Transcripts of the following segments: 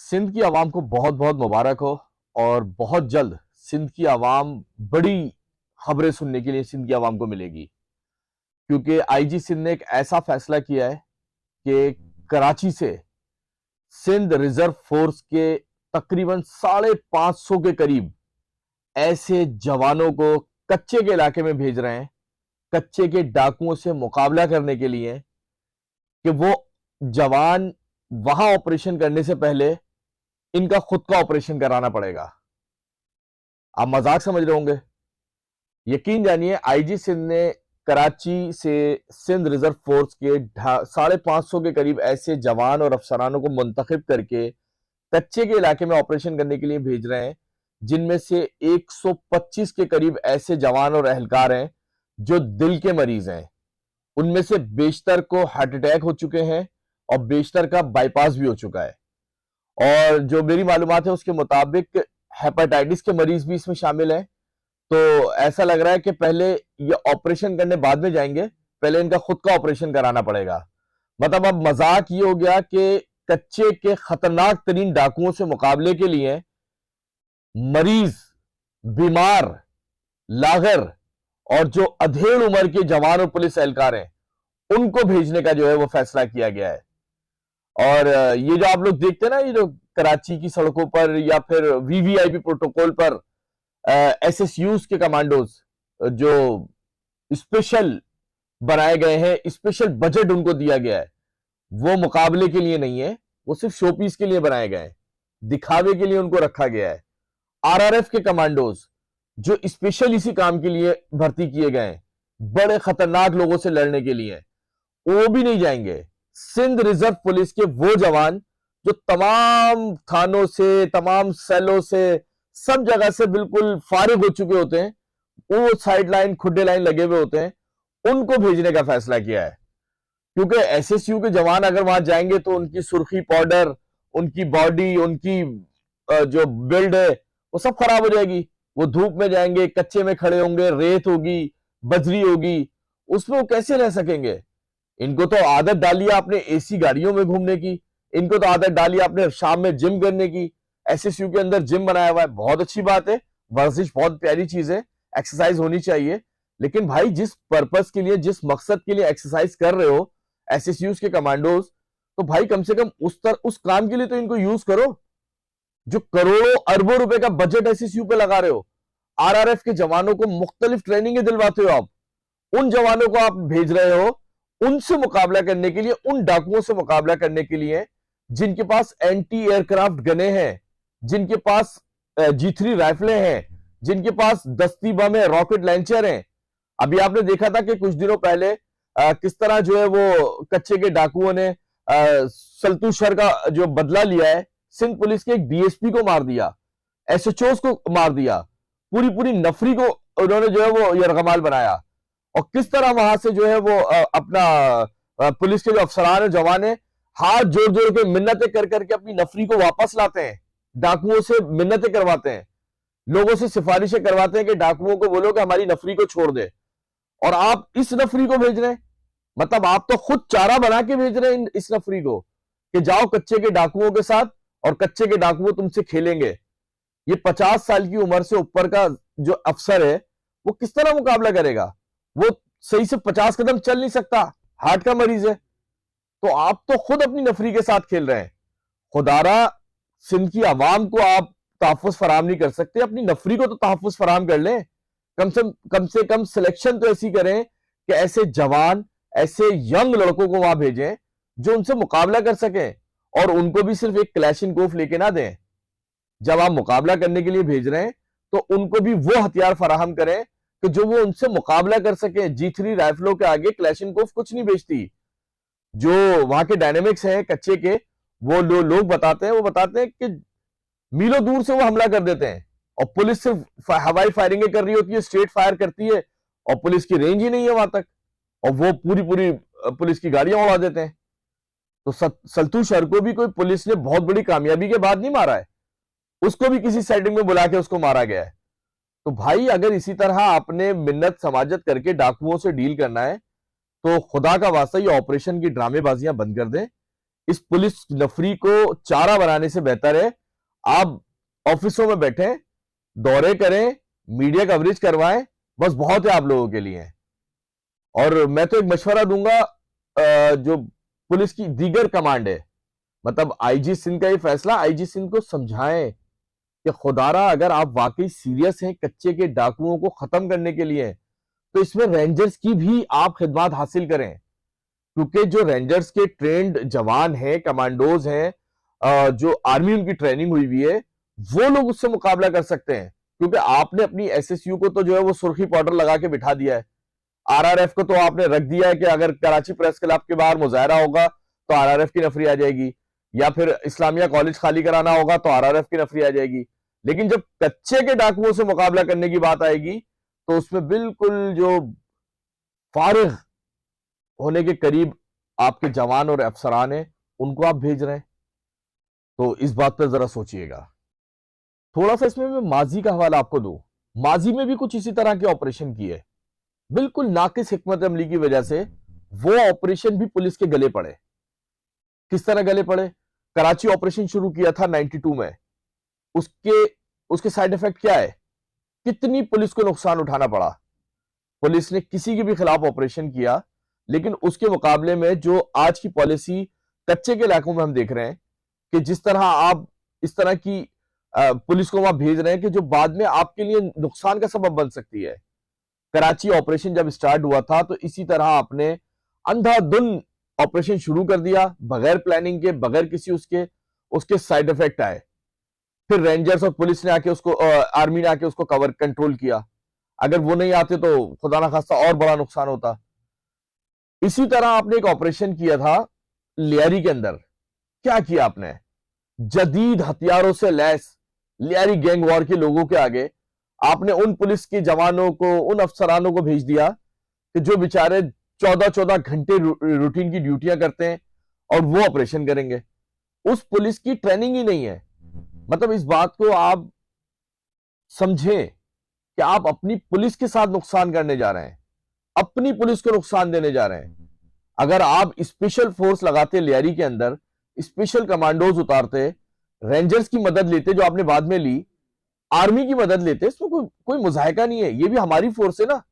सिंध की आवाम को बहुत बहुत मुबारक हो। और बहुत जल्द सिंध की आवाम बड़ी खबरें सुनने के लिए सिंध की आवाम को मिलेगी, क्योंकि आईजी सिंध ने एक ऐसा फैसला किया है कि कराची से सिंध रिजर्व फोर्स के तकरीबन 550 के करीब ऐसे जवानों को कच्चे के इलाके में भेज रहे हैं, कच्चे के डाकुओं से मुकाबला करने के लिए, कि वो जवान वहां ऑपरेशन करने से पहले इनका खुद का ऑपरेशन कराना पड़ेगा। आप मजाक समझ रहे होंगे। यकीन जानिए, आईजी सिंध ने कराची से सिंध रिजर्व फोर्स के 550 के करीब ऐसे जवान और अफसरानों को मुंतखब करके कच्चे के इलाके में ऑपरेशन करने के लिए भेज रहे हैं, जिनमें से 125 के करीब ऐसे जवान और अहलकार हैं जो दिल के मरीज हैं। उनमें से बेशतर को हार्ट अटैक हो चुके हैं और बेशतर का बाईपास भी हो चुका है। और जो मेरी मालूमात है उसके मुताबिक हेपेटाइटिस के मरीज भी इसमें शामिल हैं। तो ऐसा लग रहा है कि पहले ये ऑपरेशन करने बाद में जाएंगे, पहले इनका खुद का ऑपरेशन कराना पड़ेगा। मतलब अब मजाक ये हो गया कि कच्चे के खतरनाक तरीन डाकुओं से मुकाबले के लिए मरीज, बीमार, लागर और जो अधेड़ उम्र के जवान और पुलिस एहलकार हैं उनको भेजने का जो है वो फैसला किया गया है। और ये जो आप लोग देखते हैं ना, ये जो कराची की सड़कों पर या फिर वीवीआईपी प्रोटोकॉल पर एसएसयूज के कमांडोज जो स्पेशल बनाए गए हैं, स्पेशल बजट उनको दिया गया है, वो मुकाबले के लिए नहीं है, वो सिर्फ शोपीस के लिए बनाए गए हैं, दिखावे के लिए उनको रखा गया है। आरआरएफ के कमांडोज जो स्पेशल इसी काम के लिए भर्ती किए गए हैं, बड़े खतरनाक लोगों से लड़ने के लिए, वो भी नहीं जाएंगे। सिंध रिजर्व पुलिस के वो जवान जो तमाम थानों से, तमाम सेलों से, सब जगह से बिल्कुल फारिग हो चुके होते हैं, वो साइड लाइन, खुड्डे लाइन लगे हुए होते हैं, उनको भेजने का फैसला किया है। क्योंकि एसएसयू के जवान अगर वहां जाएंगे तो उनकी सुर्खी पाउडर, उनकी बॉडी, उनकी जो बिल्ड है वो सब खराब हो जाएगी। वो धूप में जाएंगे, कच्चे में खड़े होंगे, रेत होगी, बजरी होगी, उसमें वो कैसे रह सकेंगे। इनको तो आदत डाली है आपने एसी गाड़ियों में घूमने की, इनको तो आदत डाली है आपने शाम में जिम करने की। एसएसयू के अंदर जिम बनाया हुआ है, बहुत अच्छी बात है, वर्जिश बहुत प्यारी चीज है, एक्सरसाइज होनी चाहिए। लेकिन भाई, जिस पर्पस के लिए, जिस मकसद के लिए एक्सरसाइज कर रहे हो एसएसयू के कमांडोज, तो भाई कम से कम उस काम के लिए तो इनको यूज करो। जो करोड़ों अरबों रुपए का बजट एसएसयू पे लगा रहे हो, आरआरएफ के जवानों को मुख्तलिफ ट्रेनिंग दिलवाते हो, आप उन जवानों को आप भेज रहे हो उनसे मुकाबला करने के लिए, उन डाकुओं से मुकाबला करने के लिए जिनके पास एंटी एयरक्राफ्ट गने हैं, जिनके पास G3 राइफलें हैं, जिनके पास दस्ती बम है, रॉकेट लॉन्चर हैं। अभी आपने देखा था कि कुछ दिनों पहले किस तरह जो है वो कच्चे के डाकुओं ने सल्तू शर का जो बदला लिया है, सिंध पुलिस के एक डीएसपी को मार दिया, एसएचओ को मार दिया, पूरी पूरी नफरी को उन्होंने जो है वो यरगमाल बनाया। और किस तरह वहां से जो है वो अपना पुलिस के जो अफसरान है, जवान है, हाथ जोड़ जोड़ के मिन्नतें कर करके अपनी नफरी को वापस लाते हैं, डाकुओं से मिन्नतें करवाते हैं, लोगों से सिफारिशें करवाते हैं कि डाकुओं को बोलो कि हमारी नफरी को छोड़ दे। और आप इस नफरी को भेज रहे हैं, मतलब आप तो खुद चारा बना के भेज रहे हैं इस नफरी को कि जाओ कच्चे के डाकुओं के साथ और कच्चे के डाकुओं तुमसे खेलेंगे। ये 50 साल की उम्र से ऊपर का जो अफसर है वो किस तरह मुकाबला करेगा? वो सही से 50 कदम चल नहीं सकता, हार्ट का मरीज है। तो आप तो खुद अपनी नफरी के साथ खेल रहे हैं। खुदारा सिंध की आवाम को आप तहफ़्फ़ुज़ फराम नहीं कर सकते, अपनी नफरी को तो तहफ़्फ़ुज़ फराम कर लें। कम से कम सिलेक्शन तो ऐसी करें कि ऐसे जवान, ऐसे यंग लड़कों को वहां भेजें जो उनसे मुकाबला कर सकें, और उनको भी सिर्फ एक क्लैशिनकोफ लेके ना दें। जब आप मुकाबला करने के लिए भेज रहे हैं तो उनको भी वो हथियार फराहम करें कि जो वो उनसे मुकाबला कर सके। G3 राइफलों के आगे क्लैशिनकोफ कुछ नहीं बेचती। जो वहां के डायनेमिक्स हैं कच्चे के, वो लोग बताते हैं, वो बताते हैं कि मीलों दूर से वो हमला कर देते हैं और पुलिस सिर्फ हवाई फायरिंग कर रही होती है, स्ट्रेट फायर करती है, और पुलिस की रेंज ही नहीं है वहां तक, और वो पूरी पूरी पुलिस की गाड़ियां उड़ा देते हैं। तो सल्तू शर को भी कोई पुलिस ने बहुत बड़ी कामयाबी के बाद नहीं मारा है, उसको भी किसी सेटिंग में बुला के उसको मारा गया है। तो भाई, अगर इसी तरह आपने मिन्नत समाजत करके डाकुओं से डील करना है तो खुदा का वास्ता ये ऑपरेशन की ड्रामेबाजियां बंद कर दें। इस पुलिस नफरी को चारा बनाने से बेहतर है आप ऑफिसों में बैठे, दौरे करें, मीडिया कवरेज करवाएं, बस बहुत है आप लोगों के लिए। और मैं तो एक मशवरा दूंगा जो पुलिस की दीगर कमांड है, मतलब आईजी सिंध का ये फैसला, आईजी सिंध को समझाएं कि खुदारा अगर आप वाकई सीरियस हैं कच्चे के डाकुओं को खत्म करने के लिए, तो इसमें रेंजर्स की भी आप खिदमत हासिल करें, क्योंकि जो रेंजर्स के ट्रेंड जवान हैं, कमांडोज हैं, जो आर्मी उनकी ट्रेनिंग हुई हुई है, वो लोग उससे मुकाबला कर सकते हैं। क्योंकि आपने अपनी एसएसयू को तो जो है वो सुर्खी पाउडर लगा के बिठा दिया है, आरआरएफ को तो आपने रख दिया है कि अगर कराची प्रेस क्लब के बाहर मुजाहरा होगा तो आरआरएफ की नफरी आ जाएगी, या फिर इस्लामिया कॉलेज खाली कराना होगा तो आरआरएफ की नफरी आ जाएगी। लेकिन जब कच्चे के डाकुओं से मुकाबला करने की बात आएगी तो उसमें बिल्कुल जो फारिग होने के करीब आपके जवान और अफसरान हैं उनको आप भेज रहे हैं, तो इस बात पर जरा सोचिएगा। थोड़ा सा इसमें मैं माजी का हवाला आपको दूं, माजी में भी कुछ इसी तरह के ऑपरेशन किए, बिल्कुल नाकिस हिकमत अमली की वजह से वो ऑपरेशन भी पुलिस के गले पड़े। किस तरह गले पड़े? कराची ऑपरेशन शुरू किया था 92 में, उसके साइड इफेक्ट क्या है? कितनी पुलिस को नुकसान उठाना पड़ा। पुलिस ने किसी के भी खिलाफ ऑपरेशन किया, लेकिन उसके मुकाबले में जो आज की पॉलिसी कच्चे के इलाकों में हम देख रहे हैं कि जिस तरह आप इस तरह की पुलिस को वहां भेज रहे हैं कि जो बाद में आपके लिए नुकसान का सबब बन सकती है। कराची ऑपरेशन जब स्टार्ट हुआ था तो इसी तरह आपने अंधाधुन ऑपरेशन शुरू कर दिया, बगैर प्लानिंग के, बगैर किसी उसके साइड इफेक्ट आए। फिर रेंजर्स और पुलिस ने आके उसको आर्मी ने आके उसको कवर कंट्रोल किया। अगर वो नहीं आते तो खुदा ना खास्ता और बड़ा नुकसान होता। इसी तरह आपने एक ऑपरेशन किया था लियारी के अंदर। क्या किया आपने? जदीद हथियारों से लैस लियारी गैंग वॉर के लोगों के आगे आपने उन पुलिस के जवानों को, उन अफसरानों को भेज दिया कि जो बेचारे 14-14 घंटे रूटीन की ड्यूटियां करते हैं और वो ऑपरेशन करेंगे। उस पुलिस की ट्रेनिंग ही नहीं है। मतलब इस बात को आप समझें कि आप अपनी पुलिस के साथ नुकसान करने जा रहे हैं, अपनी पुलिस को नुकसान देने जा रहे हैं। अगर आप स्पेशल फोर्स लगाते लियारी के अंदर, स्पेशल कमांडोज उतारते, रेंजर्स की मदद लेते जो आपने बाद में ली, आर्मी की मदद लेते, इसमें कोई मुजाहिका नहीं है, ये भी हमारी फोर्स है ना,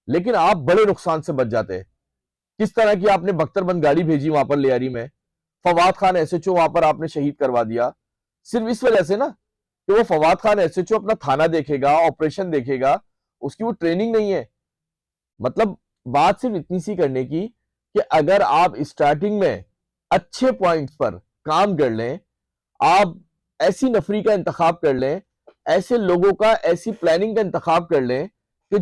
लेकिन आप बड़े नुकसान से बच जाते। किस तरह की आपने बख्तरबंद गाड़ी भेजी वहां पर लियारी में, फवाद खान एसएचओ वहां पर आपने शहीद करवा दिया, सिर्फ इस वजह से ना कि वो फवाद खान एसएचओ अपना थाना देखेगा, ऑपरेशन देखेगा, उसकी वो ट्रेनिंग नहीं है। मतलब बात सिर्फ इतनी सी करने की कि अगर आप स्टार्टिंग में अच्छे पॉइंट्स पर काम कर लें, आप ऐसी नफरी का इंतखाब कर लें, ऐसे लोगों का, ऐसी प्लानिंग का इंतखाब कर लें कि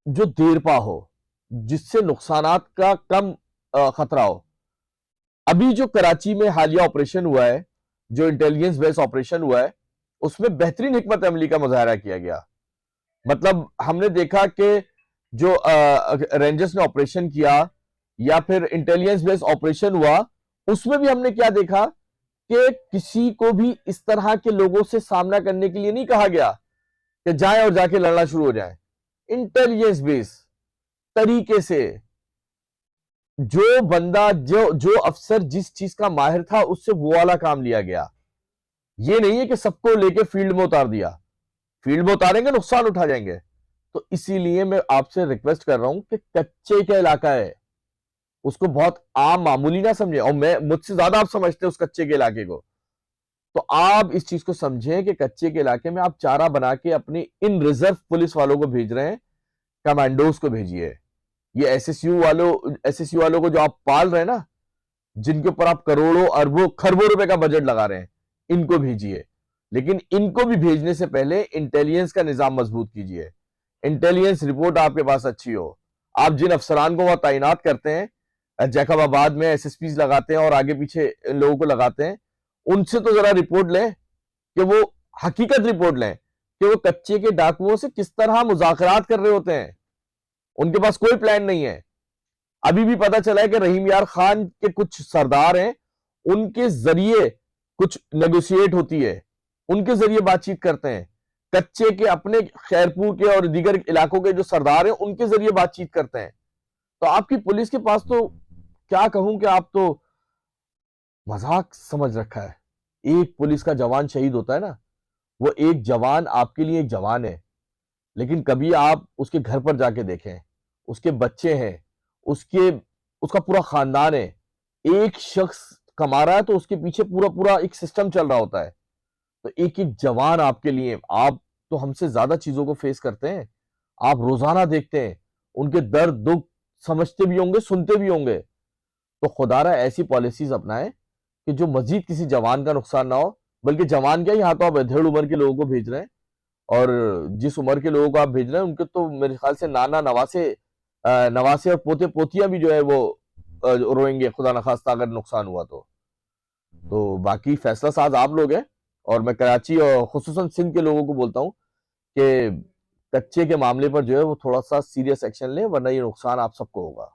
जो देरपा हो, जिससे नुकसानात का कम खतरा हो। अभी जो कराची में हालिया ऑपरेशन हुआ है, जो इंटेलिजेंस बेस्ड ऑपरेशन हुआ है, उसमें बेहतरीन हिकमत अमली का मुजाहरा किया गया। मतलब हमने देखा कि जो रेंजर्स ने ऑपरेशन किया या फिर इंटेलिजेंस बेस्ड ऑपरेशन हुआ, उसमें भी हमने क्या देखा कि किसी को भी इस तरह के लोगों से सामना करने के लिए नहीं कहा गया कि जाएं और जाके लड़ना शुरू हो जाएं। इंटेलिजेंस बेस्ड तरीके से जो बंदा, जो अफसर जिस चीज का माहिर था, उससे वो वाला काम लिया गया। ये नहीं है कि सबको लेके फील्ड में उतार दिया। फील्ड में उतारेंगे नुकसान उठा जाएंगे। तो इसीलिए मैं आपसे रिक्वेस्ट कर रहा हूं कि कच्चे का इलाका है, उसको बहुत आम मामूली ना समझे, और मैं मुझसे ज्यादा आप समझते हैं उस कच्चे के इलाके को। तो आप इस चीज को समझें कि कच्चे के इलाके में आप चारा बना के अपनी इन रिजर्व पुलिस वालों को भेज रहे हैं, कमांडोज को भेजिए। ये एसएसयू वालों को जो आप पाल रहे हैं ना, जिनके ऊपर आप करोड़ों अरबों खरबों रुपए का बजट लगा रहे हैं, इनको भेजिए। लेकिन इनको भी भेजने से पहले इंटेलिजेंस का निजाम मजबूत कीजिए। इंटेलिजेंस रिपोर्ट आपके पास अच्छी हो। आप जिन अफसरान को वहां तैनात करते हैं, जैकबाबाद में एसएसपी लगाते हैं और आगे पीछे लोगों को लगाते हैं, उनसे तो जरा रिपोर्ट लें कि वो हकीकत रिपोर्ट लें कि वो कच्चे के डाकुओं से किस तरह मुज़ाकरात कर रहे होते हैं। उनके पास कोई प्लान नहीं है। अभी भी पता चला है कि रहीम यार खान के कुछ सरदार हैं, उनके जरिए कुछ नेगोशिएट होती है, उनके जरिए बातचीत करते हैं। कच्चे के अपने खैरपुर के और दीगर इलाकों के जो सरदार हैं, उनके जरिए बातचीत करते हैं। तो आपकी पुलिस के पास तो क्या कहूं कि आप तो मजाक समझ रखा है। एक पुलिस का जवान शहीद होता है ना, वो एक जवान आपके लिए एक जवान है, लेकिन कभी आप उसके घर पर जाके देखें, उसके बच्चे हैं, उसके उसका पूरा खानदान है। एक शख्स कमा रहा है तो उसके पीछे पूरा पूरा एक सिस्टम चल रहा होता है। तो एक एक जवान आपके लिए, आप तो हमसे ज्यादा चीजों को फेस करते हैं, आप रोजाना देखते हैं, उनके दर्द दुख समझते भी होंगे, सुनते भी होंगे। तो खुदारा ऐसी पॉलिसीज अपनाएं कि जो मजीद किसी जवान का नुकसान ना हो। बल्कि जवान क्या, यहाँ तो आप अधेड़ उम्र के लोगों को भेज रहे हैं, और जिस उम्र के लोगों को आप भेज रहे हैं उनके तो मेरे ख्याल से नाना नवासे नवासे और पोते पोतियां भी जो है वो रोएंगे, खुदा न खास्ता अगर नुकसान हुआ तो बाकी फैसला साज आप लोग हैं। और मैं कराची और खुसूसन सिंध के लोगों को बोलता हूँ कि कच्चे के मामले पर जो है वो थोड़ा सा सीरियस एक्शन लें, वरना ये नुकसान आप सबको होगा।